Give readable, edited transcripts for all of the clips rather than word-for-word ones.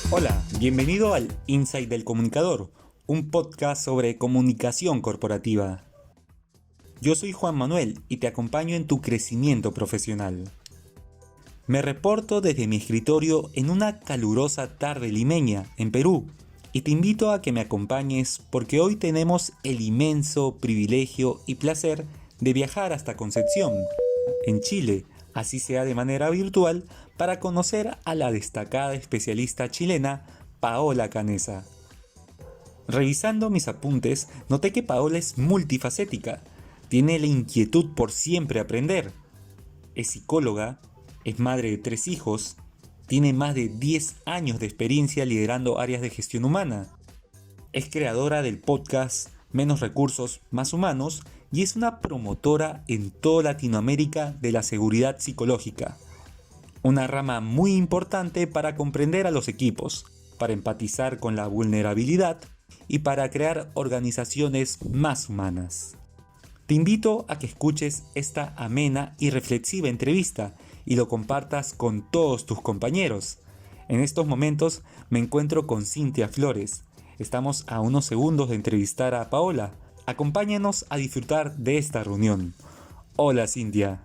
Hola, bienvenido al Insight del Comunicador, un podcast sobre comunicación corporativa. Yo soy Juan Manuel y te acompaño en tu crecimiento profesional. Me reporto desde mi escritorio en una calurosa tarde limeña, en Perú, y te invito a que me acompañes porque hoy tenemos el inmenso privilegio y placer de viajar hasta Concepción, en Chile, así sea de manera virtual, para conocer a la destacada especialista chilena Paola Canessa. Revisando mis apuntes, noté que Paola es multifacética, tiene la inquietud por siempre aprender. Es psicóloga, es madre de 3 hijos, tiene más de 10 años de experiencia liderando áreas de gestión humana. Es creadora del podcast Menos recursos, más humanos y es una promotora en toda Latinoamérica de la seguridad psicológica. Una rama muy importante para comprender a los equipos, para empatizar con la vulnerabilidad y para crear organizaciones más humanas. Te invito a que escuches esta amena y reflexiva entrevista y lo compartas con todos tus compañeros. En estos momentos me encuentro con Cintia Flores. Estamos a unos segundos de entrevistar a Paola. Acompáñanos a disfrutar de esta reunión. Hola Cintia.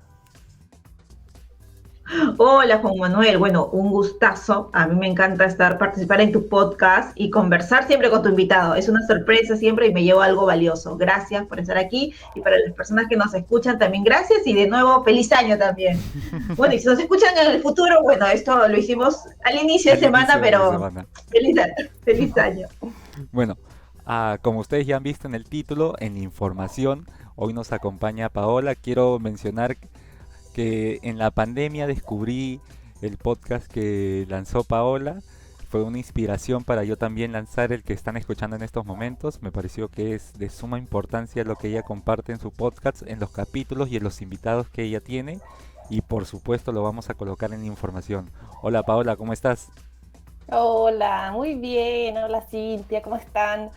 Hola Juan Manuel, bueno, un gustazo. A mí me encanta participar en tu podcast y conversar siempre con tu invitado. Es una sorpresa siempre y me llevo algo valioso. Gracias por estar aquí y para las personas que nos escuchan también gracias y de nuevo feliz año también. Bueno, y si nos escuchan en el futuro, bueno, esto lo hicimos al inicio de Al semana, inicio de la pero semana. feliz año. Feliz año. Bueno, como ustedes ya han visto en el título, en la información, hoy nos acompaña Paola. Quiero mencionar que en la pandemia descubrí el podcast que lanzó Paola. Fue una inspiración para yo también lanzar el que están escuchando en estos momentos. Me pareció que es de suma importancia lo que ella comparte en su podcast, en los capítulos y en los invitados que ella tiene. Y por supuesto lo vamos a colocar en la información. Hola Paola, ¿cómo estás? Hola, muy bien. Hola Cintia, ¿cómo están?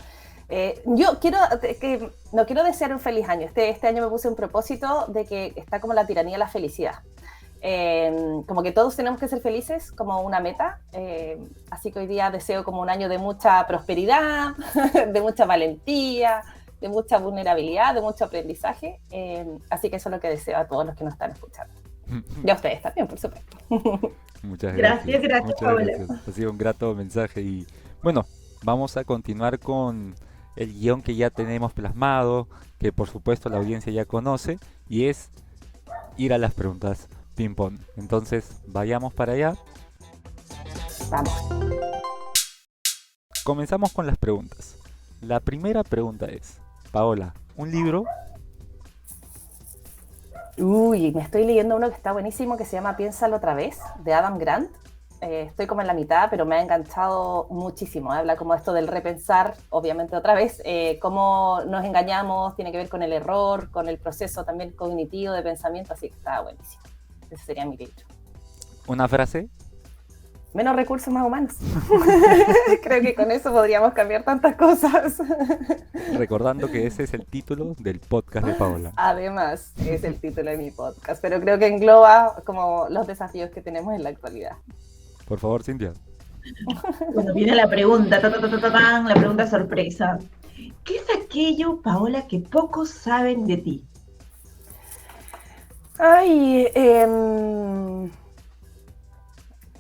Yo quiero no quiero desear un feliz año. Este año me puse un propósito de que está como la tiranía de la felicidad. Como que todos tenemos que ser felices, como una meta. Así que hoy día deseo como un año de mucha prosperidad, de mucha valentía, de mucha vulnerabilidad, de mucho aprendizaje. Así que eso es lo que deseo a todos los que nos están escuchando. Y a ustedes también, por supuesto. Muchas Gracias, gracias, gracias, muchas Paola. gracias. Ha sido un grato mensaje y bueno, vamos a continuar con el guión que ya tenemos plasmado, que por supuesto la audiencia ya conoce, y es ir a las preguntas ping pong. Entonces, vayamos para allá. Vamos. Comenzamos con las preguntas. La primera pregunta es, Paola, ¿un libro? Uy, me estoy leyendo uno que está buenísimo que se llama Piénsalo otra vez, de Adam Grant. Estoy como en la mitad, pero me ha enganchado muchísimo. Habla como esto del repensar, obviamente otra vez, cómo nos engañamos, tiene que ver con el error, con el proceso también cognitivo de pensamiento, así que está buenísimo. Ese sería mi libro. ¿Una frase? Menos recursos, más humanos. Creo que con eso podríamos cambiar tantas cosas. Recordando que ese es el título del podcast de Paola. Además, es el título de mi podcast, pero creo que engloba como los desafíos que tenemos en la actualidad. Por favor, Cintia. Bueno, viene la pregunta, la pregunta sorpresa. ¿Qué es aquello, Paola, que pocos saben de ti? Ay,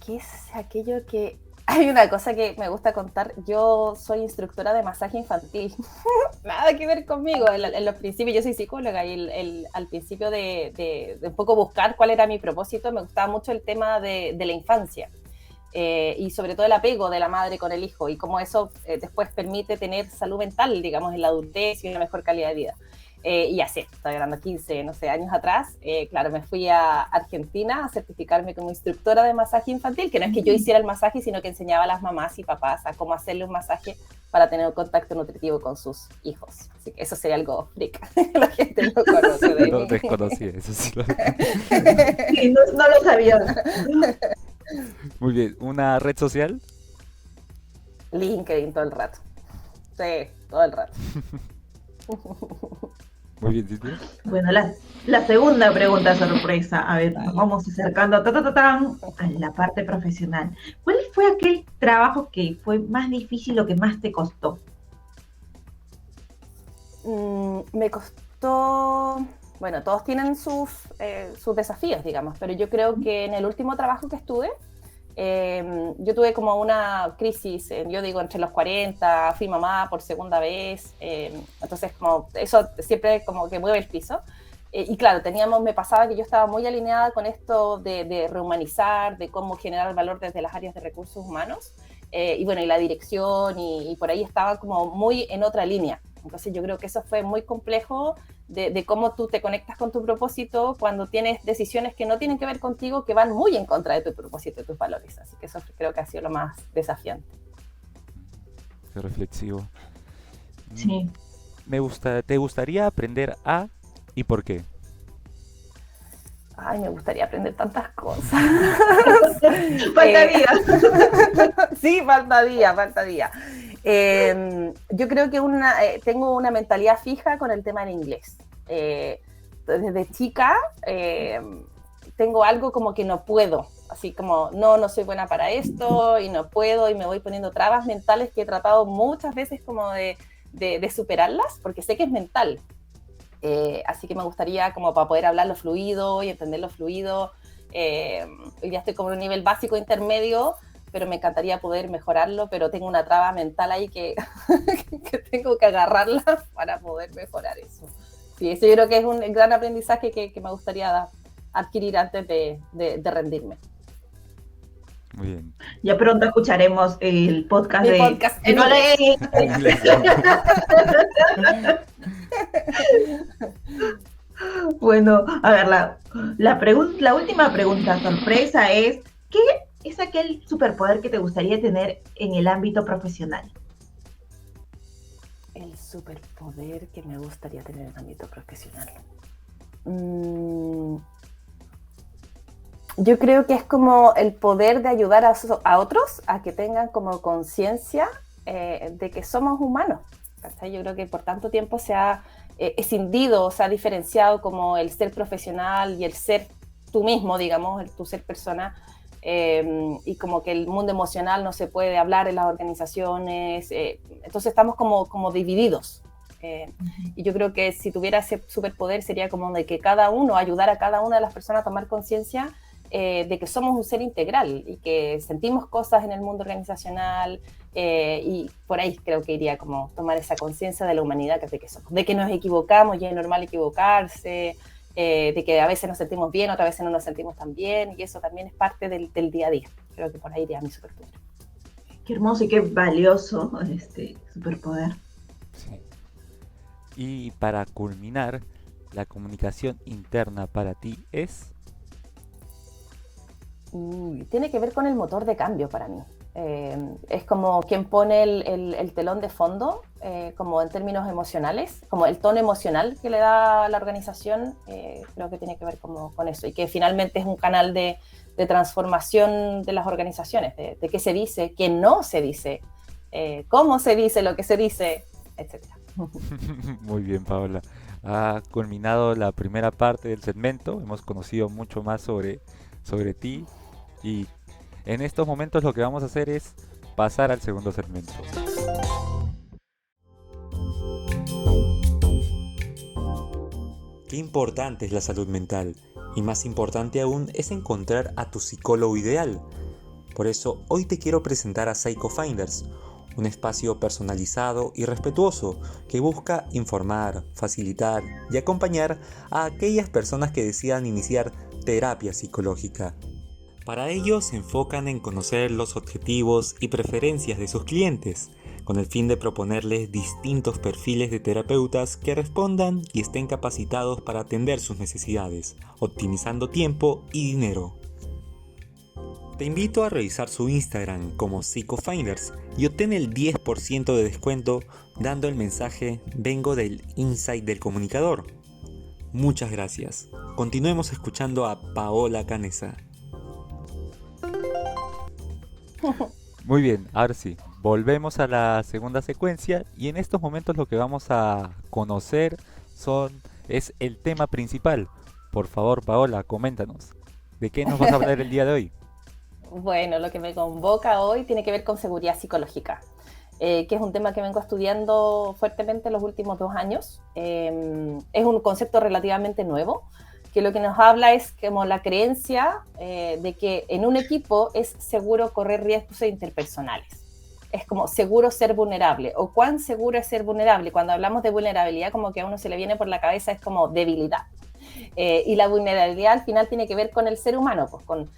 ¿qué es aquello que...? Hay una cosa que me gusta contar. Yo soy instructora de masaje infantil. Nada que ver conmigo. En los principios, yo soy psicóloga y al principio de un poco buscar cuál era mi propósito, me gustaba mucho el tema de la infancia. Y sobre todo el apego de la madre con el hijo y cómo eso después permite tener salud mental, digamos, en la adultez y una mejor calidad de vida. Y así, estoy hablando 15, no sé, años atrás, claro, me fui a Argentina a certificarme como instructora de masaje infantil, que no es que yo hiciera el masaje, sino que enseñaba a las mamás y papás a cómo hacerle un masaje para tener un contacto nutritivo con sus hijos. Así que eso sería algo freak. La gente no conoce de Lo mí. desconocía, eso sí. Sí, no, no lo sabía. Muy bien, ¿una red social? LinkedIn todo el rato. Sí, todo el rato. Muy bien, Cintia. Bueno, la segunda pregunta sorpresa. A ver, nos vamos acercando a la parte profesional. ¿Cuál fue aquel trabajo que fue más difícil o que más te costó? Me costó, bueno, todos tienen sus desafíos, digamos, pero yo creo que en el último trabajo que estuve, yo tuve como una crisis, yo digo, entre los 40, fui mamá por segunda vez, entonces como eso siempre como que mueve el piso. Y claro, me pasaba que yo estaba muy alineada con esto de rehumanizar, de cómo generar valor desde las áreas de recursos humanos, y bueno, y la dirección, y por ahí estaba como muy en otra línea. Entonces yo creo que eso fue muy complejo de cómo tú te conectas con tu propósito cuando tienes decisiones que no tienen que ver contigo, que van muy en contra de tu propósito y tus valores. Así que eso creo que ha sido lo más desafiante. Qué reflexivo. Sí. ¿Te gustaría aprender a y por qué? Ay, me gustaría aprender tantas cosas. Falta día. Sí, falta día. Yo creo que tengo una mentalidad fija con el tema del inglés. Desde chica tengo algo como que no puedo, así como no soy buena para esto y no puedo, y me voy poniendo trabas mentales que he tratado muchas veces como de superarlas, porque sé que es mental. Así que me gustaría como para poder hablarlo fluido y entenderlo fluido. Hoy ya estoy como en un nivel básico intermedio, pero me encantaría poder mejorarlo, pero tengo una traba mental ahí que, que tengo que agarrarla para poder mejorar eso. Sí, eso yo creo que es un gran aprendizaje que me gustaría adquirir antes de rendirme. Muy bien. Ya pronto escucharemos el podcast Mi podcast en Inglés. Bueno, a ver, la última pregunta sorpresa es, ¿qué es aquel superpoder que te gustaría tener en el ámbito profesional? El superpoder que me gustaría tener en el ámbito profesional. Yo creo que es como el poder de ayudar a otros a que tengan como conciencia de que somos humanos. ¿Cachai? Yo creo que por tanto tiempo se ha escindido, se ha diferenciado como el ser profesional y el ser tú mismo, digamos, tu ser persona, y como que el mundo emocional no se puede hablar en las organizaciones, entonces estamos como divididos. Y yo creo que si tuviera ese superpoder sería como de que ayudar a cada una de las personas a tomar conciencia de que somos un ser integral y que sentimos cosas en el mundo organizacional, y por ahí creo que iría como tomar esa conciencia de la humanidad de que somos, de que nos equivocamos y es normal equivocarse, de que a veces nos sentimos bien, otras veces no nos sentimos tan bien, y eso también es parte del día a día. Creo que por ahí iría mi superpoder. Qué hermoso y qué valioso este superpoder. Sí. Y para culminar, la comunicación interna para ti es... Tiene que ver con el motor de cambio para mí. Es como quien pone el telón de fondo, como en términos emocionales, como el tono emocional que le da a la organización, creo que tiene que ver como con eso, y que finalmente es un canal de transformación de las organizaciones, de qué se dice, qué no se dice, cómo se dice lo que se dice, etc. Muy bien, Paola. Ha culminado la primera parte del segmento, hemos conocido mucho más sobre ti, y en estos momentos lo que vamos a hacer es pasar al segundo segmento. Qué importante es la salud mental, y más importante aún es encontrar a tu psicólogo ideal. Por eso hoy te quiero presentar a PsychoFinders, un espacio personalizado y respetuoso que busca informar, facilitar y acompañar a aquellas personas que decidan iniciar terapia psicológica. Para ello se enfocan en conocer los objetivos y preferencias de sus clientes, con el fin de proponerles distintos perfiles de terapeutas que respondan y estén capacitados para atender sus necesidades, optimizando tiempo y dinero. Te invito a revisar su Instagram como PsychoFinders y obtén el 10% de descuento dando el mensaje "Vengo del Insight del Comunicador". Muchas gracias. Continuemos escuchando a Paola Canessa. Muy bien, ahora sí, volvemos a la segunda secuencia, y en estos momentos lo que vamos a conocer son es el tema principal. Por favor, Paola, coméntanos. ¿De qué nos vas a hablar el día de hoy? Bueno, lo que me convoca hoy tiene que ver con seguridad psicológica, que es un tema que vengo estudiando fuertemente los últimos 2 años. Es un concepto relativamente nuevo, que lo que nos habla es como la creencia de que en un equipo es seguro correr riesgos interpersonales. Es como seguro ser vulnerable, o cuán seguro es ser vulnerable. Cuando hablamos de vulnerabilidad, como que a uno se le viene por la cabeza es como debilidad. Y la vulnerabilidad al final tiene que ver con el ser humano, pues con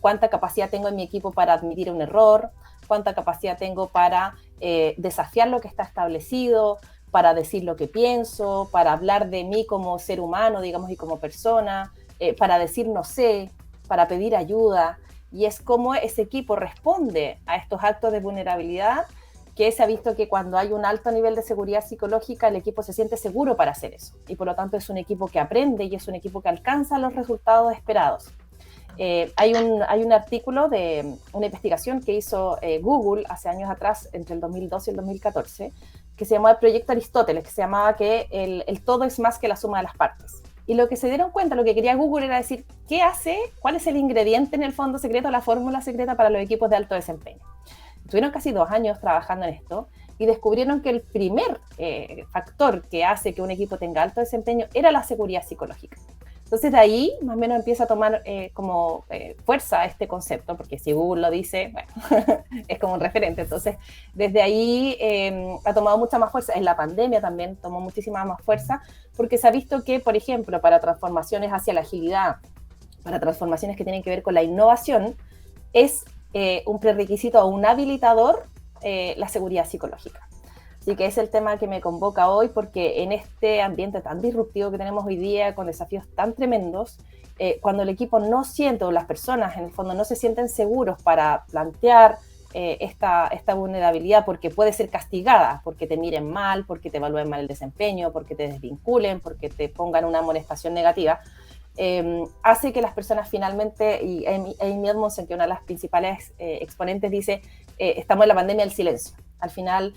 cuánta capacidad tengo en mi equipo para admitir un error, cuánta capacidad tengo para desafiar lo que está establecido, para decir lo que pienso, para hablar de mí como ser humano, digamos, y como persona, para decir no sé, para pedir ayuda. Y es cómo ese equipo responde a estos actos de vulnerabilidad, que se ha visto que cuando hay un alto nivel de seguridad psicológica, el equipo se siente seguro para hacer eso. Y por lo tanto es un equipo que aprende y es un equipo que alcanza los resultados esperados. Hay un artículo de una investigación que hizo Google hace años atrás, entre el 2012 y el 2014, que se llamó el Proyecto Aristóteles, que se llamaba que el todo es más que la suma de las partes. Y lo que se dieron cuenta, lo que quería Google era decir, ¿qué hace? ¿Cuál es el ingrediente en el fondo secreto, la fórmula secreta para los equipos de alto desempeño? Estuvieron casi 2 años trabajando en esto y descubrieron que el primer factor que hace que un equipo tenga alto desempeño era la seguridad psicológica. Entonces de ahí más o menos empieza a tomar fuerza este concepto, porque si Google lo dice, bueno, es como un referente. Entonces desde ahí ha tomado mucha más fuerza. En la pandemia también tomó muchísima más fuerza, porque se ha visto que, por ejemplo, para transformaciones hacia la agilidad, para transformaciones que tienen que ver con la innovación, es un prerequisito o un habilitador la seguridad psicológica. Así que es el tema que me convoca hoy, porque en este ambiente tan disruptivo que tenemos hoy día, con desafíos tan tremendos, cuando el equipo no siente, o las personas en el fondo no se sienten seguros para plantear esta vulnerabilidad, porque puede ser castigada, porque te miren mal, porque te evalúen mal el desempeño, porque te desvinculen, porque te pongan una amonestación negativa, hace que las personas finalmente, y Amy Edmondson, que es una de las principales exponentes, dice, estamos en la pandemia del silencio. Al final,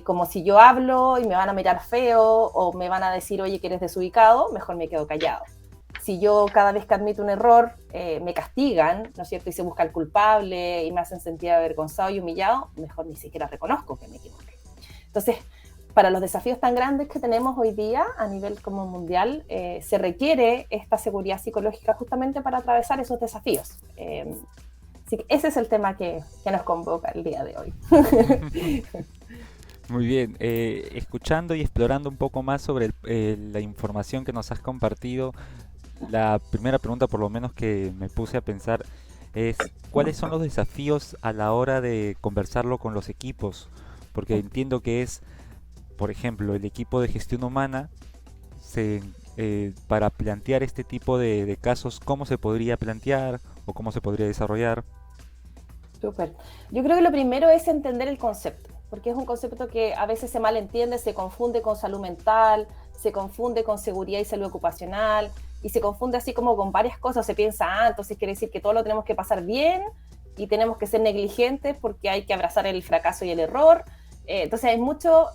como si yo hablo y me van a mirar feo o me van a decir, oye, que eres desubicado, mejor me quedo callado. Si yo cada vez que admito un error me castigan, ¿no es cierto?, y se busca el culpable y me hacen sentir avergonzado y humillado, mejor ni siquiera reconozco que me equivoqué. Entonces, para los desafíos tan grandes que tenemos hoy día a nivel como mundial, se requiere esta seguridad psicológica justamente para atravesar esos desafíos. Así que ese es el tema que nos convoca el día de hoy. Muy bien, escuchando y explorando un poco más sobre la información que nos has compartido, la primera pregunta por lo menos que me puse a pensar es ¿cuáles son los desafíos a la hora de conversarlo con los equipos? Porque entiendo que es, por ejemplo, el equipo de gestión humana, para plantear este tipo de casos, ¿cómo se podría plantear o cómo se podría desarrollar? Súper. Yo creo que lo primero es entender el concepto, porque es un concepto que a veces se malentiende, se confunde con salud mental, se confunde con seguridad y salud ocupacional, y se confunde así como con varias cosas. Se piensa, entonces quiere decir que todo lo tenemos que pasar bien y tenemos que ser negligentes porque hay que abrazar el fracaso y el error. Entonces hay mucho,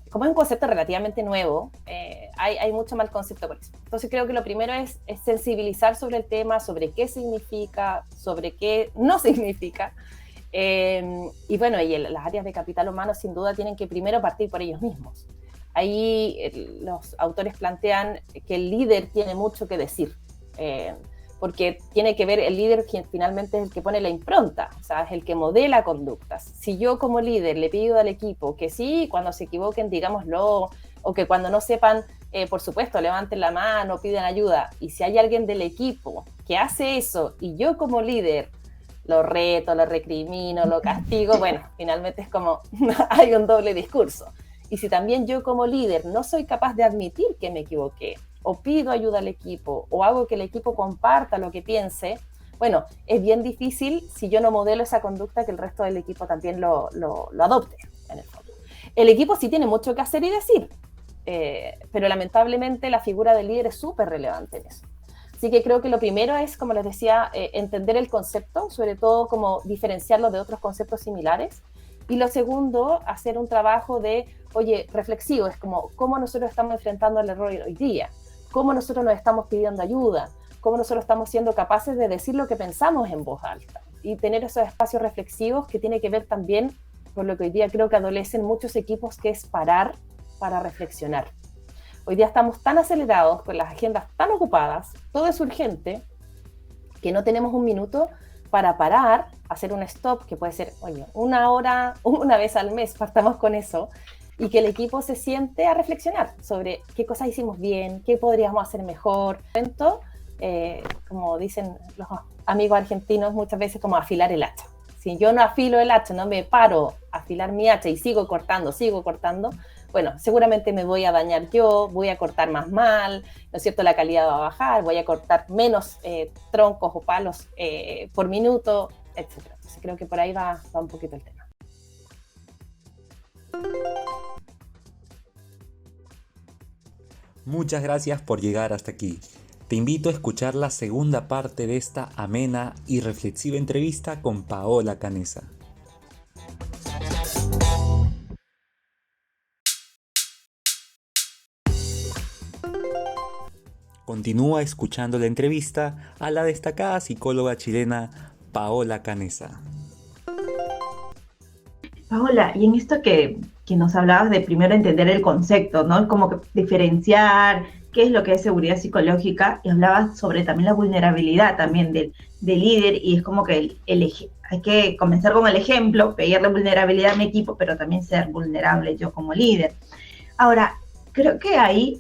como es un concepto relativamente nuevo, hay mucho mal concepto por eso. Entonces creo que lo primero es sensibilizar sobre el tema, sobre qué significa, sobre qué no significa. Y bueno, y las áreas de capital humano sin duda tienen que primero partir por ellos mismos. Ahí los autores plantean que el líder tiene mucho que decir, porque tiene que ver, el líder quien finalmente es el que pone la impronta, o sea, es el que modela conductas. Si yo como líder le pido al equipo que sí, cuando se equivoquen digámoslo, o que cuando no sepan, por supuesto, levanten la mano, pidan ayuda, y si hay alguien del equipo que hace eso y yo como líder lo reto, lo recrimino, lo castigo, bueno, finalmente es como hay un doble discurso. Y si también yo como líder no soy capaz de admitir que me equivoqué, o pido ayuda al equipo, o hago que el equipo comparta lo que piense, bueno, es bien difícil si yo no modelo esa conducta que el resto del equipo también lo adopte, en el fondo. El equipo sí tiene mucho que hacer y decir, pero lamentablemente la figura del líder es súper relevante en eso. Así que creo que lo primero es, como les decía, entender el concepto, sobre todo como diferenciarlo de otros conceptos similares. Y lo segundo, hacer un trabajo de oye, reflexivo, es como cómo nosotros estamos enfrentando el error hoy día, cómo nosotros nos estamos pidiendo ayuda, cómo nosotros estamos siendo capaces de decir lo que pensamos en voz alta y tener esos espacios reflexivos que tiene que ver también con lo que hoy día creo que adolecen muchos equipos, que es parar para reflexionar. Hoy día estamos tan acelerados, con las agendas tan ocupadas, todo es urgente, que no tenemos un minuto para parar, hacer un stop, que puede ser, oye, 1 hora, una vez al mes, partamos con eso, y que el equipo se siente a reflexionar sobre qué cosas hicimos bien, qué podríamos hacer mejor. Como dicen los amigos argentinos muchas veces, como afilar el hacha. Si yo no afilo el hacha, no me paro a afilar mi hacha y sigo cortando, bueno, seguramente me voy a dañar yo, voy a cortar más mal, ¿no es cierto? La calidad va a bajar, voy a cortar menos troncos o palos por minuto, etc. Entonces creo que por ahí va un poquito el tema. Muchas gracias por llegar hasta aquí. Te invito a escuchar la segunda parte de esta amena y reflexiva entrevista con Paola Canessa. Continúa escuchando la entrevista a la destacada psicóloga chilena Paola Canessa. Paola, y en esto que nos hablabas de primero entender el concepto, ¿no? Como que diferenciar qué es lo que es seguridad psicológica, y hablabas sobre también la vulnerabilidad también del líder, y es como que hay que comenzar con el ejemplo, pedirle vulnerabilidad a mi equipo, pero también ser vulnerable yo como líder. Ahora, creo que ahí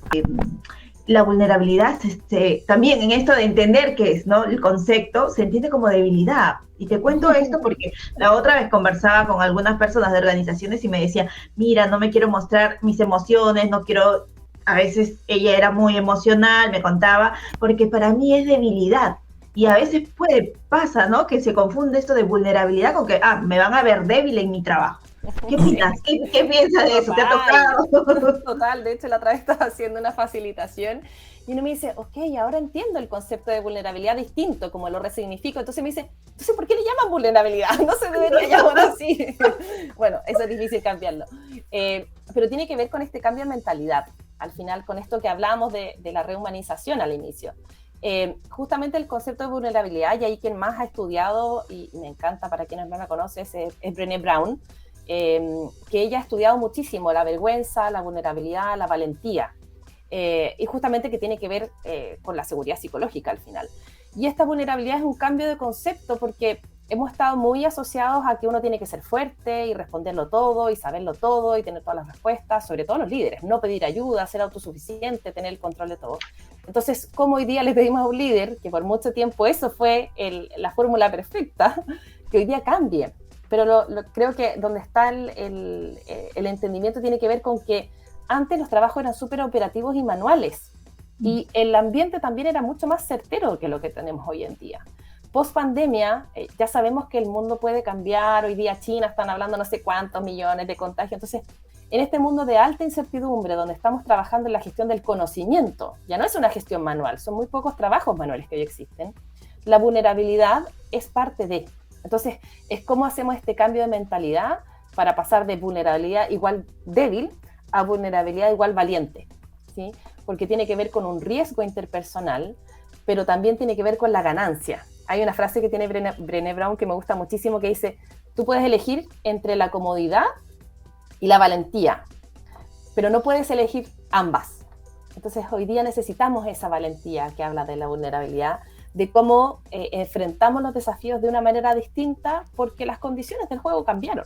la vulnerabilidad, también en esto de entender qué es, ¿no? El concepto se entiende como debilidad. Y te cuento esto porque la otra vez conversaba con algunas personas de organizaciones y me decía, mira, no me quiero mostrar mis emociones, no quiero, a veces ella era muy emocional, me contaba, porque para mí es debilidad. Y a veces pasa, ¿no? Que se confunde esto de vulnerabilidad con que, me van a ver débil en mi trabajo. ¿Qué opinas? ¿Qué piensas de eso? ¿Te ha tocado? Total, de hecho la otra vez estaba haciendo una facilitación y uno me dice, ok, ahora entiendo el concepto de vulnerabilidad distinto, como lo resignifico. Entonces me dice, entonces ¿por qué le llaman vulnerabilidad? No se debería llamar así. Bueno, eso es difícil cambiarlo. Pero tiene que ver con este cambio de mentalidad. Al final, con esto que hablábamos de la rehumanización al inicio. Justamente el concepto de vulnerabilidad, y ahí quien más ha estudiado, y me encanta para quienes no la conocen, es Brené Brown, que ella ha estudiado muchísimo la vergüenza, la vulnerabilidad, la valentía, y justamente que tiene que ver con la seguridad psicológica al final. Y esta vulnerabilidad es un cambio de concepto porque hemos estado muy asociados a que uno tiene que ser fuerte y responderlo todo y saberlo todo y tener todas las respuestas, sobre todo los líderes, no pedir ayuda, ser autosuficiente, tener el control de todo. Entonces, ¿cómo hoy día le pedimos a un líder, que por mucho tiempo eso fue la fórmula perfecta, que hoy día cambie? Pero creo que donde está el entendimiento tiene que ver con que antes los trabajos eran súper operativos y manuales, y el ambiente también era mucho más certero que lo que tenemos hoy en día. Post pandemia, ya sabemos que el mundo puede cambiar. Hoy día China están hablando no sé cuántos millones de contagios. Entonces, en este mundo de alta incertidumbre, donde estamos trabajando en la gestión del conocimiento, ya no es una gestión manual, son muy pocos trabajos manuales que hoy existen, la vulnerabilidad es parte de. Entonces, es cómo hacemos este cambio de mentalidad para pasar de vulnerabilidad igual débil a vulnerabilidad igual valiente, ¿sí? Porque tiene que ver con un riesgo interpersonal, pero también tiene que ver con la ganancia. Hay una frase que tiene Brené Brown que me gusta muchísimo, que dice, tú puedes elegir entre la comodidad y la valentía, pero no puedes elegir ambas. Entonces, hoy día necesitamos esa valentía que habla de la vulnerabilidad, de cómo enfrentamos los desafíos de una manera distinta porque las condiciones del juego cambiaron.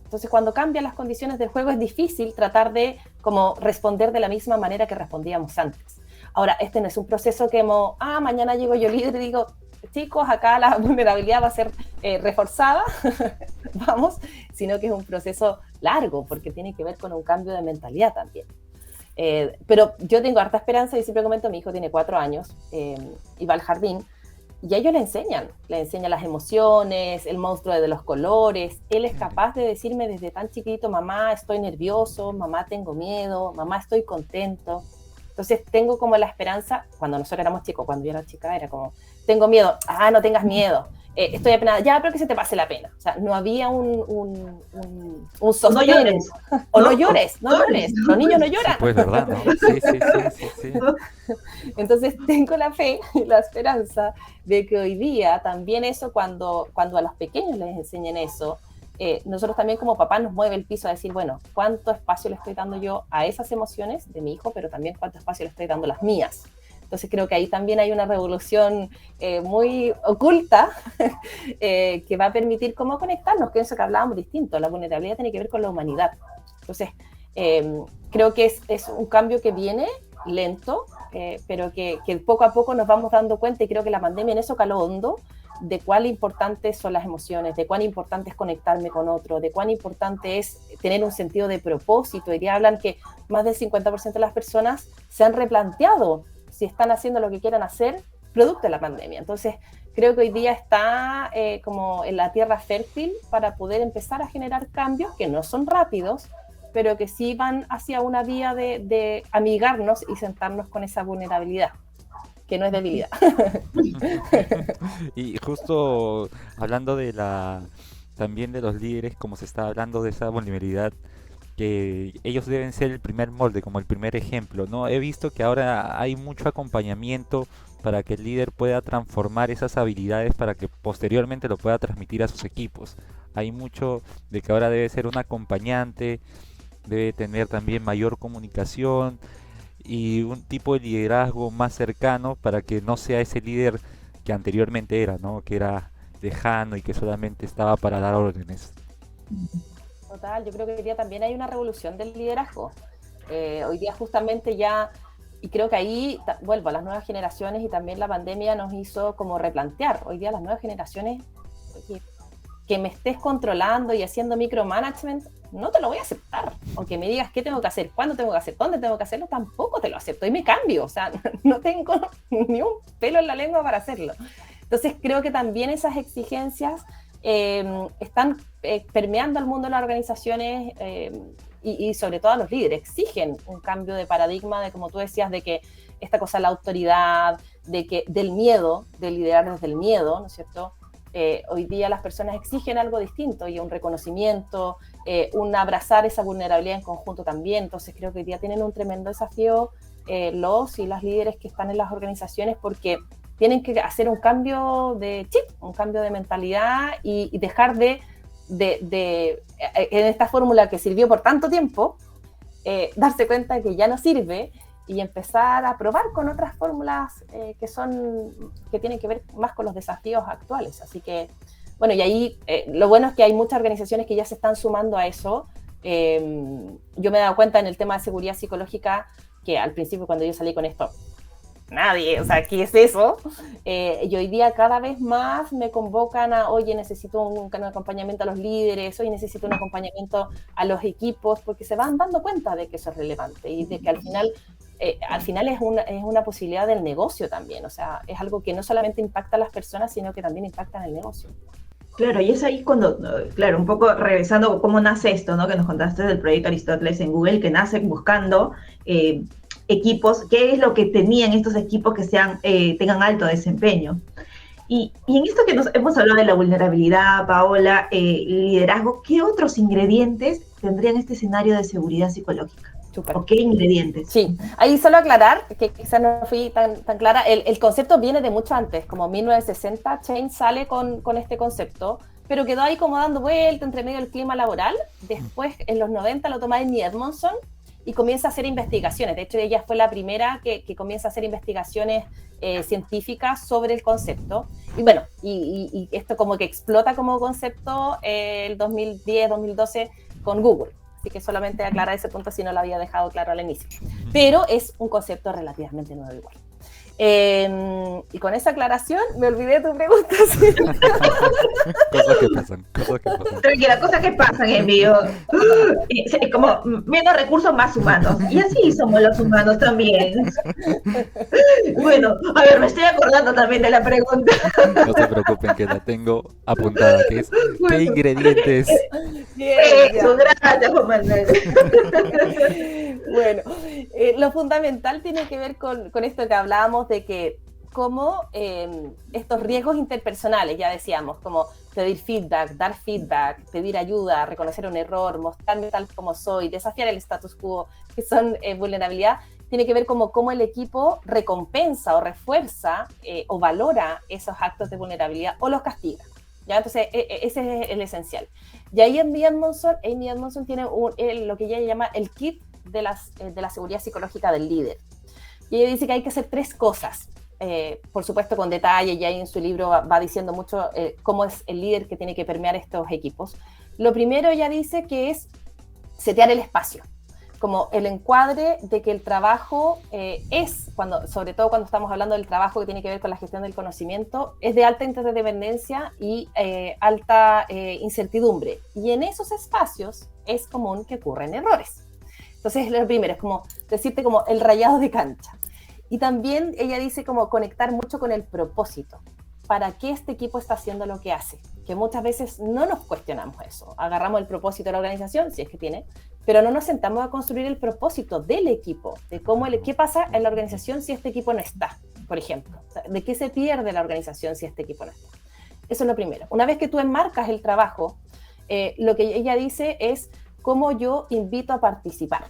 Entonces, cuando cambian las condiciones del juego es difícil tratar de como responder de la misma manera que respondíamos antes. Ahora, este no es un proceso que mañana llego yo líder y digo, chicos, acá la vulnerabilidad va a ser reforzada, vamos, sino que es un proceso largo porque tiene que ver con un cambio de mentalidad también. Pero yo tengo harta esperanza y siempre comento, mi hijo tiene 4 años y va al jardín y a ellos le enseñan las emociones, el monstruo de los colores. Él es capaz de decirme desde tan chiquito, mamá, estoy nervioso, mamá, tengo miedo, mamá, estoy contento. Entonces tengo como la esperanza, cuando nosotros éramos chicos, cuando yo era chica era como, tengo miedo, no tengas miedo. estoy apenada, ya, pero que se te pase la pena. O sea, no había un sostén. No llores. O no llores, no llores. Los niños no lloran. Sí, pues verdad, ¿no? Sí. Entonces tengo la fe y la esperanza de que hoy día también eso, cuando a los pequeños les enseñen eso, nosotros también como papá nos mueve el piso a decir, bueno, ¿cuánto espacio le estoy dando yo a esas emociones de mi hijo, pero también cuánto espacio le estoy dando a las mías? Entonces creo que ahí también hay una revolución muy oculta que va a permitir cómo conectarnos, que eso que hablábamos distinto, la vulnerabilidad tiene que ver con la humanidad. Entonces creo que es un cambio que viene lento, pero que poco a poco nos vamos dando cuenta, y creo que la pandemia en eso caló hondo, de cuán importantes son las emociones, de cuán importante es conectarme con otro, de cuán importante es tener un sentido de propósito. Hoy día hablan que más del 50% de las personas se han replanteado si están haciendo lo que quieran hacer producto de la pandemia. Entonces, creo que hoy día está como en la tierra fértil para poder empezar a generar cambios que no son rápidos, pero que sí van hacia una vía de amigarnos y sentarnos con esa vulnerabilidad, que no es debilidad. Y justo hablando también de los líderes, como se está hablando de esa vulnerabilidad, que ellos deben ser el primer molde, como el primer ejemplo, ¿no? He visto que ahora hay mucho acompañamiento para que el líder pueda transformar esas habilidades para que posteriormente lo pueda transmitir a sus equipos. Hay mucho de que ahora debe ser un acompañante, debe tener también mayor comunicación y un tipo de liderazgo más cercano para que no sea ese líder que anteriormente era, ¿no? Que era lejano y que solamente estaba para dar órdenes. Total, yo creo que hoy día también hay una revolución del liderazgo. Hoy día justamente ya, y creo que ahí vuelvo a las nuevas generaciones, y también la pandemia nos hizo como replantear. Hoy día las nuevas generaciones, que me estés controlando y haciendo micromanagement, no te lo voy a aceptar. O que me digas qué tengo que hacer, cuándo tengo que hacer, dónde tengo que hacerlo, tampoco te lo acepto. Y me cambio, o sea, no tengo ni un pelo en la lengua para hacerlo. Entonces creo que también esas exigencias están permeando al mundo de las organizaciones, y sobre todo a los líderes. Exigen un cambio de paradigma, de, como tú decías, de que esta cosa de la autoridad, del miedo, de liderar desde el miedo, ¿no es cierto? Hoy día las personas exigen algo distinto, y un reconocimiento, un abrazar esa vulnerabilidad en conjunto también. Entonces creo que hoy día tienen un tremendo desafío los y las líderes que están en las organizaciones, porque tienen que hacer un cambio de chip, un cambio de mentalidad, y dejar de en esta fórmula que sirvió por tanto tiempo, darse cuenta que ya no sirve, y empezar a probar con otras fórmulas que tienen que ver más con los desafíos actuales. Así que, bueno, y ahí lo bueno es que hay muchas organizaciones que ya se están sumando a eso. Yo me he dado cuenta en el tema de seguridad psicológica, que al principio cuando yo salí con esto, nadie, o sea, ¿qué es eso? Y hoy día cada vez más me convocan a, oye, necesito un acompañamiento a los líderes, oye, necesito un acompañamiento a los equipos, porque se van dando cuenta de que eso es relevante, y de que al final es una posibilidad del negocio también. O sea, es algo que no solamente impacta a las personas, sino que también impacta en el negocio. Claro, y es ahí cuando, claro, un poco regresando cómo nace esto, ¿no? Que nos contaste del proyecto Aristóteles en Google, que nace buscando equipos, qué es lo que tenían estos equipos que tengan alto desempeño. Y en esto que hemos hablado de la vulnerabilidad, Paola, liderazgo, ¿qué otros ingredientes tendrían este escenario de seguridad psicológica? Super. ¿O qué ingredientes? Sí, ahí solo aclarar, que quizás no fui tan clara, el concepto viene de mucho antes, como 1960, Chain sale con este concepto, pero quedó ahí como dando vuelta entre medio del clima laboral. Después, en los 90, lo toma Amy Edmondson y comienza a hacer investigaciones. De hecho, ella fue la primera que comienza a hacer investigaciones científicas sobre el concepto. Y bueno, y esto como que explota como concepto el 2010, 2012 con Google. Así que solamente aclarar ese punto si no lo había dejado claro al inicio. Pero es un concepto relativamente nuevo igual. Y con esa aclaración me olvidé de tu pregunta. Cosas que pasan. Tranquila, cosas que pasan en vivo. Es como menos recursos, más humanos. Y así somos los humanos también. Bueno, a ver, me estoy acordando también de la pregunta. No se preocupen, que la tengo apuntada, que es, Bueno. ¿qué ingredientes? Eso, gracias, Juan Manuel. Bueno, lo fundamental tiene que ver con esto que hablábamos de que cómo estos riesgos interpersonales, ya decíamos, como pedir feedback, dar feedback, pedir ayuda, reconocer un error, mostrarme tal como soy, desafiar el status quo, que son vulnerabilidad, tiene que ver como cómo el equipo recompensa o refuerza o valora esos actos de vulnerabilidad o los castiga. ¿Ya? Entonces, ese es el esencial. Y ahí Amy Edmondson tiene lo que ella llama el kit de la seguridad psicológica del líder. Y ella dice que hay que hacer 3 cosas. Por supuesto, con detalle, y ahí en su libro va diciendo mucho cómo es el líder que tiene que permear estos equipos. Lo primero, ella dice que es setear el espacio, como el encuadre de que el trabajo sobre todo cuando estamos hablando del trabajo que tiene que ver con la gestión del conocimiento, es de alta interdependencia y alta incertidumbre. Y en esos espacios es común que ocurran errores. Entonces, lo primero es como decirte como el rayado de cancha. Y también ella dice como conectar mucho con el propósito. ¿Para qué este equipo está haciendo lo que hace? Que muchas veces no nos cuestionamos eso. Agarramos el propósito de la organización, si es que tiene, pero no nos sentamos a construir el propósito del equipo, de qué pasa en la organización si este equipo no está, por ejemplo. O sea, ¿de qué se pierde la organización si este equipo no está? Eso es lo primero. Una vez que tú enmarcas el trabajo, lo que ella dice es cómo yo invito a participar.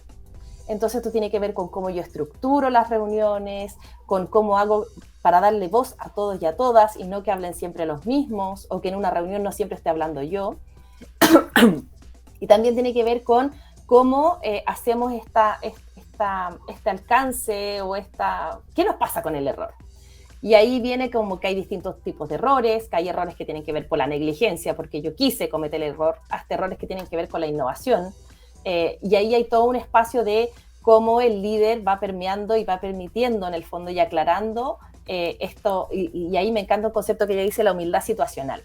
Entonces esto tiene que ver con cómo yo estructuro las reuniones, con cómo hago para darle voz a todos y a todas y no que hablen siempre los mismos o que en una reunión no siempre esté hablando yo. Y también tiene que ver con cómo hacemos este alcance o ¿qué nos pasa con el error? Y ahí viene como que hay distintos tipos de errores, que hay errores que tienen que ver por la negligencia, porque yo quise cometer el error, hasta errores que tienen que ver con la innovación. Y ahí hay todo un espacio de cómo el líder va permeando y va permitiendo en el fondo y aclarando esto. Y ahí me encanta un concepto que ella dice, la humildad situacional,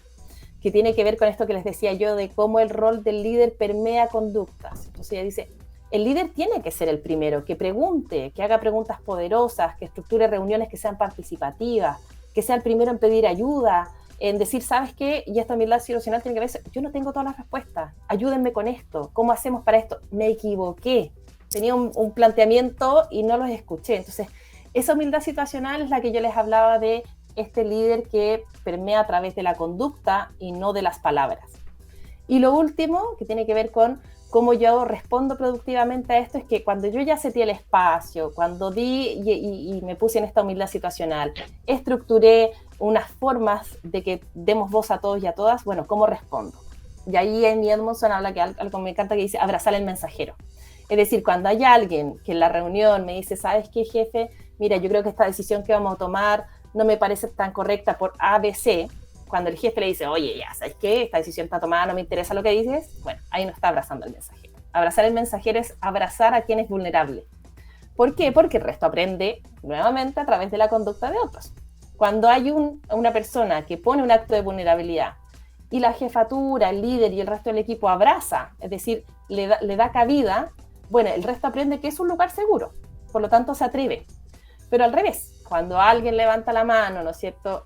que tiene que ver con esto que les decía yo de cómo el rol del líder permea conductas. Entonces ella dice, el líder tiene que ser el primero, que pregunte, que haga preguntas poderosas, que estructure reuniones que sean participativas, que sea el primero en pedir ayuda, en decir, ¿sabes qué? Y esta humildad situacional tiene que ver, yo no tengo todas las respuestas, ayúdenme con esto, ¿cómo hacemos para esto? Me equivoqué, tenía un planteamiento y no los escuché. Entonces, esa humildad situacional es la que yo les hablaba de este líder que permea a través de la conducta y no de las palabras. Y lo último, que tiene que ver con cómo yo respondo productivamente a esto, es que cuando yo ya seteé el espacio, cuando di y me puse en esta humildad situacional, estructuré unas formas de que demos voz a todos y a todas, bueno, ¿cómo respondo? Y ahí Amy Edmondson habla que algo me encanta, que dice abrazar al mensajero. Es decir, cuando hay alguien que en la reunión me dice, ¿sabes qué, jefe? Mira, yo creo que esta decisión que vamos a tomar no me parece tan correcta por ABC. Cuando el jefe le dice, oye, ya, ¿sabes qué? Esta decisión está tomada, no me interesa lo que dices. Bueno, ahí no está abrazando al mensajero. Abrazar al mensajero es abrazar a quien es vulnerable. ¿Por qué? Porque el resto aprende nuevamente a través de la conducta de otros. Cuando hay una persona que pone un acto de vulnerabilidad y la jefatura, el líder y el resto del equipo abraza, es decir, le da cabida, bueno, el resto aprende que es un lugar seguro, por lo tanto se atreve. Pero al revés, cuando alguien levanta la mano, ¿no es cierto?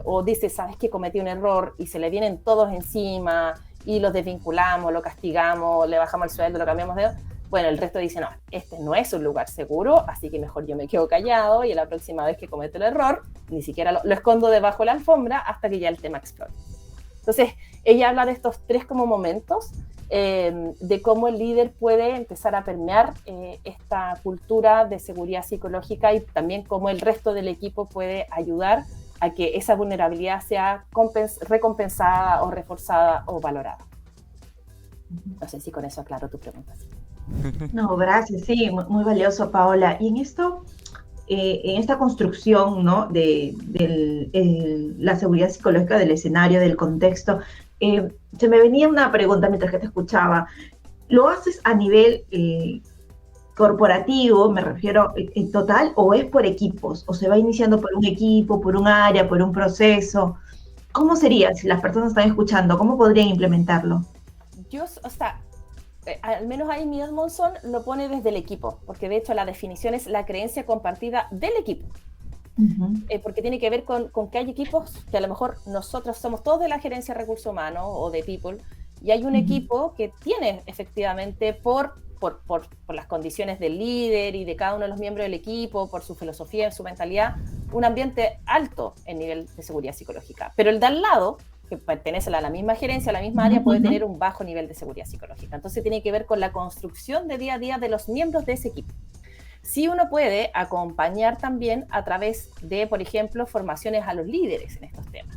O dice, ¿sabes qué? Cometí un error y se le vienen todos encima y los desvinculamos, lo castigamos, le bajamos el sueldo, lo cambiamos de... Bueno, el resto dice, no, este no es un lugar seguro, así que mejor yo me quedo callado y la próxima vez que cometo el error, ni siquiera lo escondo debajo de la alfombra hasta que ya el tema explote. Entonces, ella habla de estos 3 como momentos de cómo el líder puede empezar a permear esta cultura de seguridad psicológica y también cómo el resto del equipo puede ayudar a que esa vulnerabilidad sea recompensada o reforzada o valorada. No sé si con eso aclaro tu pregunta. No, gracias, sí, muy valioso, Paola. Y en esto, en esta construcción, ¿no? de la seguridad psicológica del escenario, del contexto, se me venía una pregunta mientras que te escuchaba. ¿Lo haces a nivel corporativo, me refiero en total, o es por equipos? ¿O se va iniciando por un equipo, por un área, por un proceso? ¿Cómo sería si las personas están escuchando? ¿Cómo podrían implementarlo? Al menos ahí Amy Edmondson lo pone desde el equipo, porque de hecho la definición es la creencia compartida del equipo. Uh-huh. Porque tiene que ver con que hay equipos que a lo mejor nosotros somos todos de la gerencia de recursos humanos o de people, y hay un equipo que tiene efectivamente por por las condiciones del líder y de cada uno de los miembros del equipo, por su filosofía, su mentalidad, un ambiente alto en nivel de seguridad psicológica. Pero el de al lado, que pertenece a la misma gerencia, a la misma área, puede tener un bajo nivel de seguridad psicológica. Entonces tiene que ver con la construcción de día a día de los miembros de ese equipo. Sí, uno puede acompañar también a través de, por ejemplo, formaciones a los líderes en estos temas.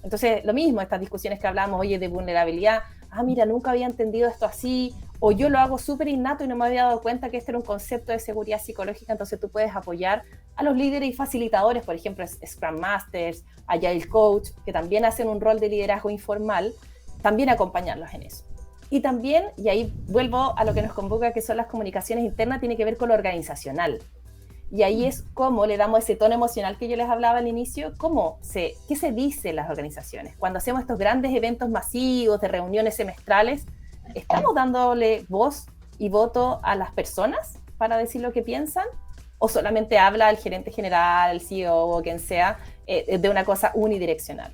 Entonces, lo mismo, estas discusiones que hablamos, oye, de vulnerabilidad, mira, nunca había entendido esto así, o yo lo hago súper innato y no me había dado cuenta que este era un concepto de seguridad psicológica, entonces tú puedes apoyar a los líderes y facilitadores, por ejemplo, Scrum Masters, Agile Coach, que también hacen un rol de liderazgo informal, también acompañarlos en eso. Y también, y ahí vuelvo a lo que nos convoca, que son las comunicaciones internas, tiene que ver con lo organizacional. Y ahí es cómo le damos ese tono emocional que yo les hablaba al inicio, qué se dice en las organizaciones. Cuando hacemos estos grandes eventos masivos de reuniones semestrales, ¿estamos dándole voz y voto a las personas para decir lo que piensan? ¿O solamente habla el gerente general, el CEO o quien sea, de una cosa unidireccional?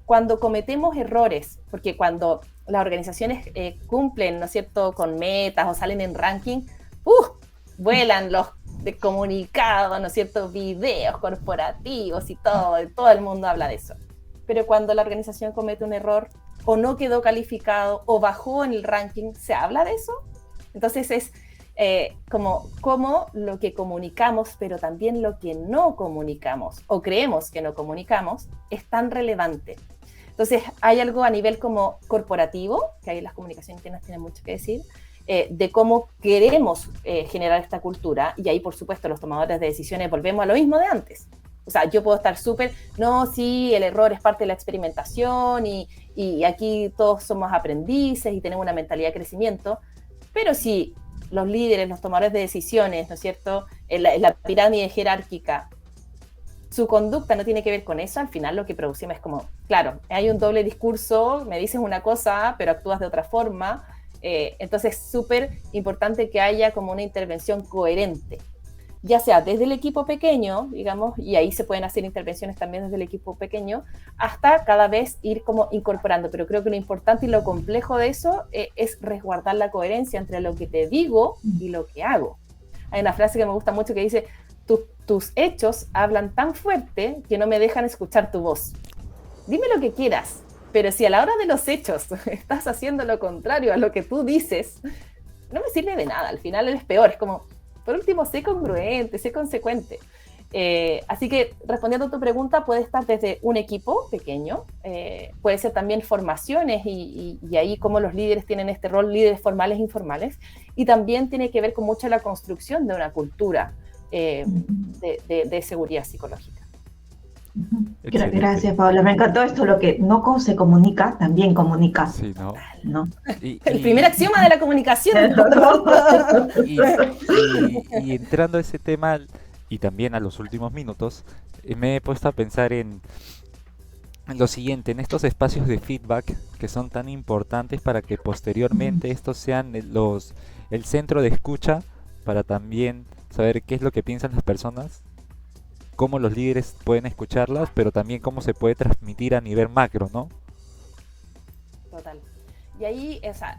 Cuando cometemos errores, porque cuando las organizaciones cumplen, ¿no es cierto?, con metas o salen en ranking, vuelan los de comunicados, ¿no es cierto?, videos corporativos y todo el mundo habla de eso. Pero cuando la organización comete un error o no quedó calificado o bajó en el ranking, ¿se habla de eso? Entonces es como lo que comunicamos, pero también lo que no comunicamos o creemos que no comunicamos es tan relevante. Entonces hay algo a nivel como corporativo, que ahí las comunicaciones internas tienen mucho que decir, de cómo queremos generar esta cultura, y ahí por supuesto los tomadores de decisiones volvemos a lo mismo de antes. O sea, yo puedo estar súper, no, sí, el error es parte de la experimentación y aquí todos somos aprendices y tenemos una mentalidad de crecimiento, pero si los líderes, los tomadores de decisiones, ¿no es cierto?, en la pirámide jerárquica, su conducta no tiene que ver con eso, al final lo que producimos es como, claro, hay un doble discurso, me dices una cosa, pero actúas de otra forma, entonces es súper importante que haya como una intervención coherente, ya sea desde el equipo pequeño, digamos, y ahí se pueden hacer intervenciones también desde el equipo pequeño, hasta cada vez ir como incorporando, pero creo que lo importante y lo complejo de eso es resguardar la coherencia entre lo que te digo y lo que hago. Hay una frase que me gusta mucho que dice, tus hechos hablan tan fuerte que no me dejan escuchar tu voz. Dime lo que quieras, pero si a la hora de los hechos estás haciendo lo contrario a lo que tú dices, no me sirve de nada, al final eres peor, es como, por último, sé congruente, sé consecuente. Así que, respondiendo a tu pregunta, puede estar desde un equipo pequeño, puede ser también formaciones y ahí como los líderes tienen este rol, líderes formales e informales, y también tiene que ver con mucho la construcción de una cultura de seguridad psicológica. Gracias, Paola. Me encantó esto, lo que no se comunica, también comunica. Sí, ¿no? ¿No? El primer axioma de la comunicación. Y entrando a ese tema y también a los últimos minutos, me he puesto a pensar en lo siguiente, en estos espacios de feedback que son tan importantes para que posteriormente estos sean el centro de escucha para también saber qué es lo que piensan las personas, cómo los líderes pueden escucharlas, pero también cómo se puede transmitir a nivel macro, ¿no? Total. Y ahí, o sea,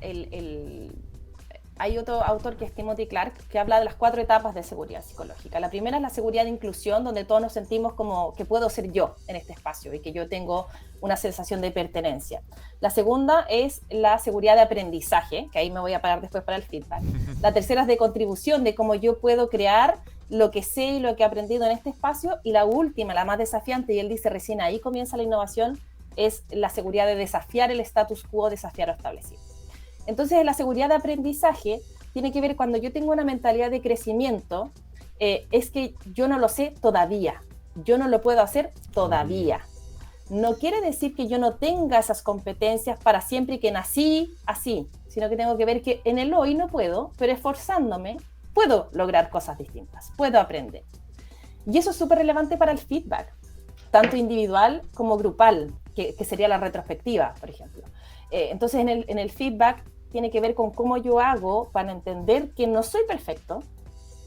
hay otro autor que es Timothy Clark, que habla de las 4 etapas de seguridad psicológica. La primera es la seguridad de inclusión, donde todos nos sentimos como que puedo ser yo en este espacio y que yo tengo una sensación de pertenencia. La segunda es la seguridad de aprendizaje, que ahí me voy a parar después para el feedback. La tercera es de contribución, de cómo yo puedo crear lo que sé y lo que he aprendido en este espacio. Y la última, la más desafiante, y él dice recién ahí comienza la innovación, es la seguridad de desafiar el status quo, desafiar lo establecido. Entonces, la seguridad de aprendizaje tiene que ver cuando yo tengo una mentalidad de crecimiento, es que yo no lo sé todavía, yo no lo puedo hacer todavía. No quiere decir que yo no tenga esas competencias para siempre y que nací así, sino que tengo que ver que en el hoy no puedo, pero esforzándome puedo lograr cosas distintas, puedo aprender. Y eso es súper relevante para el feedback, tanto individual como grupal, que sería la retrospectiva, por ejemplo. Entonces, en el feedback tiene que ver con cómo yo hago para entender que no soy perfecto,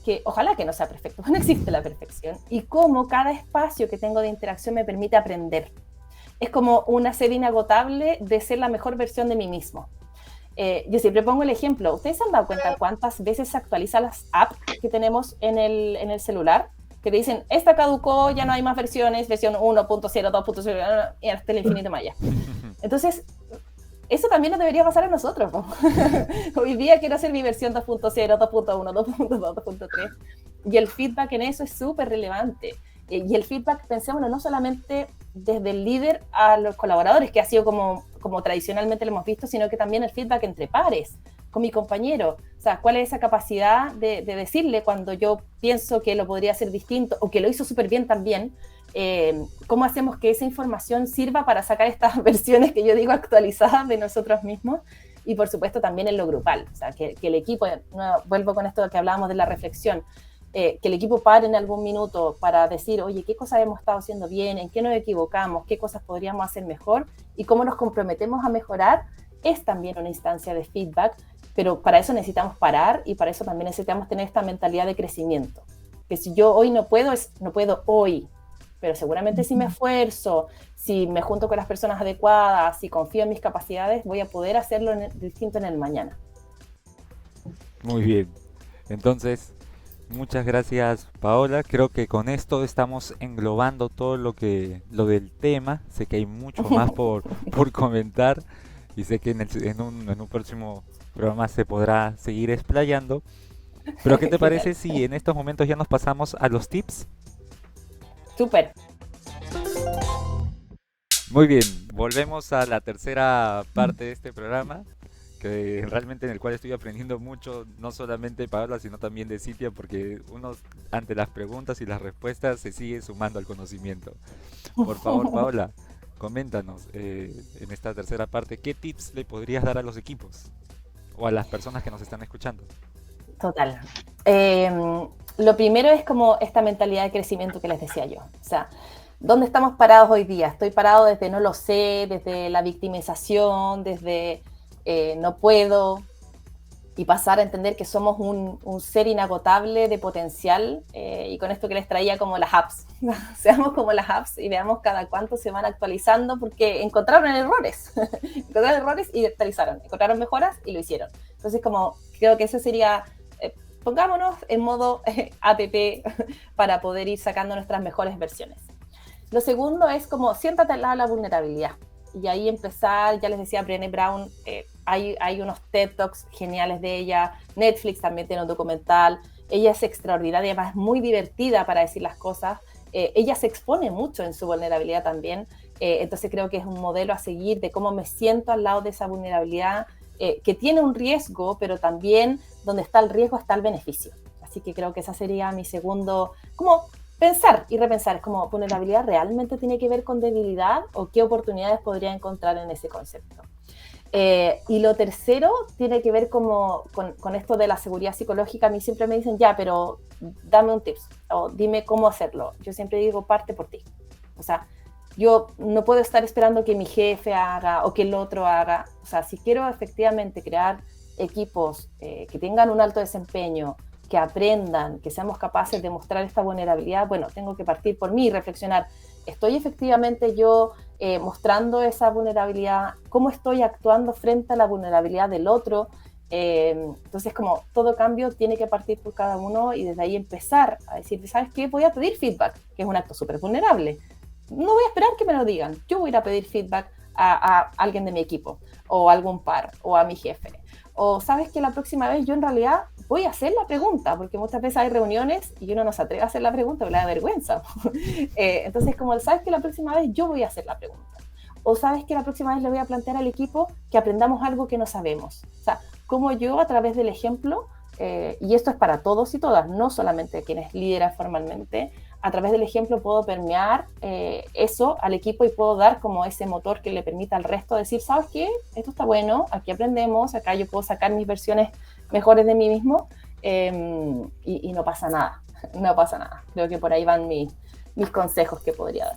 que ojalá que no sea perfecto, no existe la perfección, y cómo cada espacio que tengo de interacción me permite aprender. Es como una sed inagotable de ser la mejor versión de mí mismo. yo siempre pongo el ejemplo. ¿Ustedes se han dado cuenta cuántas veces se actualizan las apps que tenemos en el celular? Que te dicen, esta caducó, ya no hay más versiones, versión 1.0, 2.0, y hasta el infinito más allá. Entonces, eso también nos debería pasar a nosotros, ¿no? Hoy día quiero hacer mi versión 2.0, 2.1, 2.2, 2.3, y el feedback en eso es súper relevante. Y el feedback, pensémoslo, no solamente desde el líder a los colaboradores, que ha sido como tradicionalmente lo hemos visto, sino que también el feedback entre pares, con mi compañero. O sea, ¿cuál es esa capacidad de decirle cuando yo pienso que lo podría hacer distinto o que lo hizo súper bien también? ¿Cómo hacemos que esa información sirva para sacar estas versiones que yo digo actualizadas de nosotros mismos? Y por supuesto también en lo grupal. O sea, que el equipo, vuelvo con esto que hablábamos de la reflexión, que el equipo pare en algún minuto para decir, oye, ¿qué cosas hemos estado haciendo bien? ¿En qué nos equivocamos? ¿Qué cosas podríamos hacer mejor? Y cómo nos comprometemos a mejorar es también una instancia de feedback, pero para eso necesitamos parar y para eso también necesitamos tener esta mentalidad de crecimiento. Que si yo hoy no puedo, no puedo hoy, pero seguramente si me esfuerzo, si me junto con las personas adecuadas, si confío en mis capacidades, voy a poder hacerlo distinto en el mañana. Muy bien. Entonces, muchas gracias, Paola. Creo que con esto estamos englobando todo lo del tema. Sé que hay mucho más por comentar y sé que en un próximo programa se podrá seguir explayando. Pero ¿qué te parece si en estos momentos ya nos pasamos a los tips? Súper. Muy bien, volvemos a la tercera parte de este programa, que realmente en el cual estoy aprendiendo mucho, no solamente de Paola, sino también de Cintia, porque uno ante las preguntas y las respuestas se sigue sumando al conocimiento. Por favor, Paola, coméntanos en esta tercera parte, ¿qué tips le podrías dar a los equipos o a las personas que nos están escuchando? Total. Lo primero es como esta mentalidad de crecimiento que les decía yo. O sea, ¿dónde estamos parados hoy día? Estoy parado desde no lo sé, desde la victimización, desde no puedo, y pasar a entender que somos un ser inagotable de potencial, y con esto que les traía como las apps. Seamos como las apps y veamos cada cuánto se van actualizando, porque encontraron errores. Encontraron errores y actualizaron. Encontraron mejoras y lo hicieron. Entonces, como creo que eso sería... pongámonos en modo app para poder ir sacando nuestras mejores versiones. Lo segundo es como siéntate al lado de la vulnerabilidad. Y ahí empezar, ya les decía, Brené Brown, hay unos TED Talks geniales de ella, Netflix también tiene un documental, ella es extraordinaria, además es muy divertida para decir las cosas, ella se expone mucho en su vulnerabilidad también, entonces creo que es un modelo a seguir de cómo me siento al lado de esa vulnerabilidad, que tiene un riesgo, pero también donde está el riesgo está el beneficio. Así que creo que esa sería mi segundo, como pensar y repensar, es como vulnerabilidad realmente tiene que ver con debilidad o qué oportunidades podría encontrar en ese concepto. Y lo tercero tiene que ver como con esto de la seguridad psicológica. A mí siempre me dicen, ya, pero dame un tips o dime cómo hacerlo. Yo siempre digo, parte por ti. O sea, yo no puedo estar esperando que mi jefe haga o que el otro haga. O sea, si quiero efectivamente crear equipos que tengan un alto desempeño, que aprendan, que seamos capaces de mostrar esta vulnerabilidad, bueno, tengo que partir por mí y reflexionar, ¿estoy efectivamente yo mostrando esa vulnerabilidad? ¿Cómo estoy actuando frente a la vulnerabilidad del otro? Entonces, como todo cambio tiene que partir por cada uno y desde ahí empezar a decir, ¿sabes qué? Voy a pedir feedback, que es un acto súper vulnerable. No voy a esperar que me lo digan, yo voy a ir a pedir feedback a alguien de mi equipo, o a algún par, o a mi jefe. O sabes que la próxima vez yo en realidad voy a hacer la pregunta, porque muchas veces hay reuniones y uno no se atreve a hacer la pregunta, porque le da vergüenza. Entonces, como sabes que la próxima vez yo voy a hacer la pregunta. O sabes que la próxima vez le voy a plantear al equipo que aprendamos algo que no sabemos. O sea, como yo a través del ejemplo, y esto es para todos y todas, no solamente quienes lideran formalmente, a través del ejemplo puedo permear eso al equipo y puedo dar como ese motor que le permita al resto decir, ¿sabes qué? Esto está bueno, aquí aprendemos, acá yo puedo sacar mis versiones mejores de mí mismo, y no pasa nada, no pasa nada. Creo que por ahí van mis consejos que podría dar.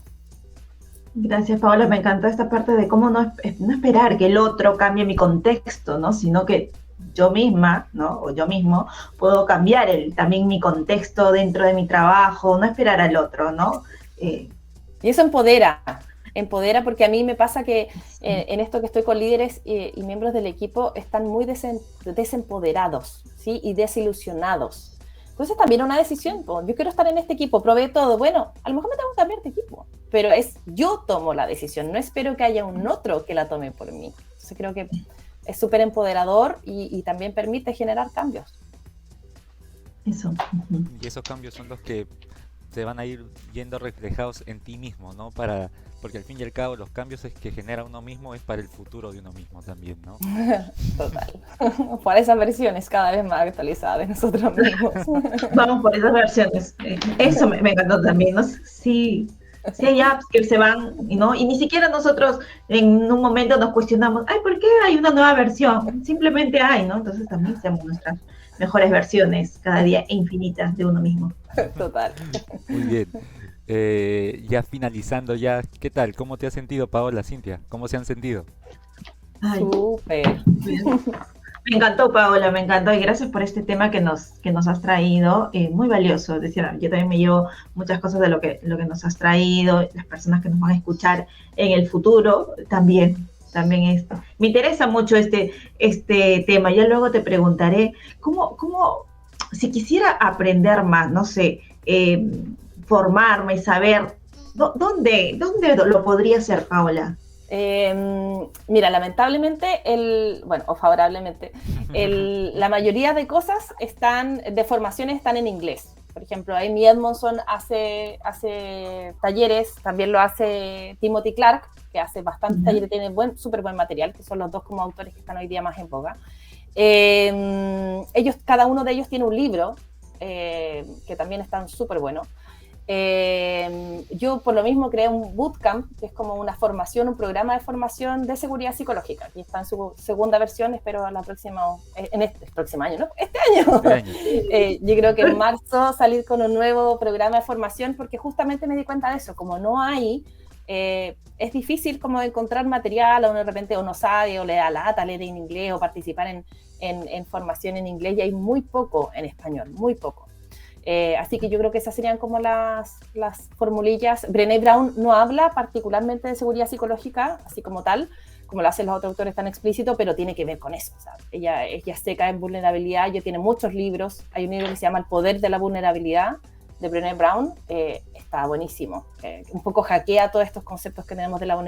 Gracias, Paola. Me encantó esta parte de cómo no esperar que el otro cambie mi contexto, ¿no? Sino que yo misma, ¿no? O yo mismo puedo cambiar también mi contexto dentro de mi trabajo, no esperar al otro, ¿no? Y eso empodera. empodera, porque a mí me pasa que en esto que estoy con líderes y miembros del equipo están muy desempoderados, ¿sí? Y desilusionados. Entonces también una decisión, yo quiero estar en este equipo, probé todo, bueno, a lo mejor me tengo que cambiar de equipo, pero yo tomo la decisión, no espero que haya un otro que la tome por mí. Entonces creo que es súper empoderador y también permite generar cambios. Eso. Y esos cambios son los que se van a ir yendo reflejados en ti mismo, ¿no? Porque al fin y al cabo los cambios que genera uno mismo es para el futuro de uno mismo también, ¿no? Total. Para esas versiones cada vez más actualizadas de nosotros mismos. Vamos por esas versiones. Eso me encantó también, ¿no? Sí, sí hay apps que se van, ¿no? Y ni siquiera nosotros en un momento nos cuestionamos, ay, ¿por qué hay una nueva versión? Simplemente hay, ¿no? Entonces también seamos nuestras mejores versiones cada día infinitas de uno mismo. Total. Muy bien. Ya finalizando ya, ¿qué tal? ¿Cómo te has sentido, Paola, Cintia? ¿Cómo se han sentido? Ay, Súper. me encantó, Paola, me encantó y gracias por este tema que nos has traído, muy valioso. Es decir, yo también me llevo muchas cosas de lo que nos has traído, las personas que nos van a escuchar en el futuro también me interesa mucho este tema. Ya luego te preguntaré, si quisiera aprender más, no sé, formarme, saber, ¿dónde lo podría hacer, Paola? Mira, lamentablemente, o favorablemente, la mayoría de cosas de formaciones están en inglés. Por ejemplo, Amy Edmondson hace talleres, también lo hace Timothy Clark, que hace bastantes talleres, tiene súper buen material, que son los dos como autores que están hoy día más en boga. Cada uno de ellos tiene un libro, que también están súper buenos. Yo por lo mismo creé un bootcamp, que es como una formación, un programa de formación de seguridad psicológica, y está en su segunda versión, espero en este próximo año, ¿no? Este año. Yo creo que en marzo salir con un nuevo programa de formación, porque justamente me di cuenta de eso, como no hay, es difícil como encontrar material, o de repente uno sabe, o le da lata leer en inglés, o participar en formación en inglés, y hay muy poco en español, muy poco. Así que yo creo que esas serían como las formulillas. Brené Brown no habla particularmente de seguridad psicológica, así como tal, como lo hacen los otros autores tan explícito, pero tiene que ver con eso, ¿sabes? Ella seca en vulnerabilidad, ella tiene muchos libros. Hay un libro que se llama El poder de la vulnerabilidad, de Brené Brown, está buenísimo. Un poco hackea todos estos conceptos que tenemos de la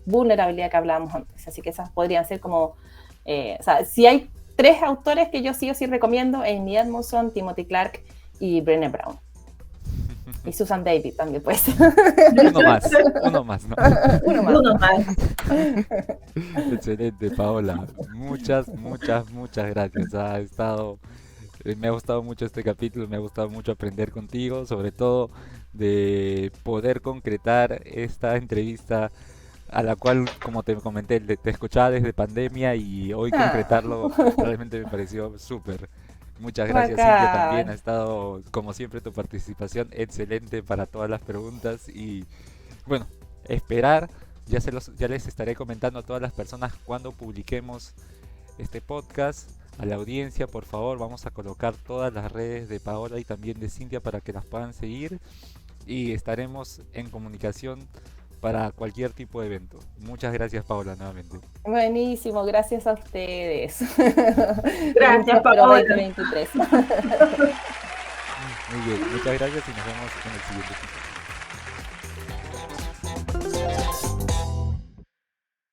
vulnerabilidad que hablábamos antes. Así que esas podrían ser como... si hay 3 autores que yo sí o sí recomiendo, Amy Edmondson, Timothy Clark y Brené Brown. Y Susan David también, pues. Uno más, ¿no? Uno más. Excelente, Paola. Muchas gracias. Me ha gustado mucho este capítulo, me ha gustado mucho aprender contigo, sobre todo de poder concretar esta entrevista a la cual, como te comenté, te escuchaba desde pandemia, y hoy concretarlo realmente me pareció súper. Muchas gracias, Cintia, también ha estado, como siempre, tu participación excelente para todas las preguntas. Y bueno, esperar, ya les estaré comentando a todas las personas cuando publiquemos este podcast. A la audiencia, por favor, vamos a colocar todas las redes de Paola y también de Cintia para que las puedan seguir, y estaremos en comunicación para cualquier tipo de evento. Muchas gracias, Paola, nuevamente. Buenísimo, gracias a ustedes. Gracias, Paola. 2023. Muy bien, muchas gracias y nos vemos en el siguiente episodio.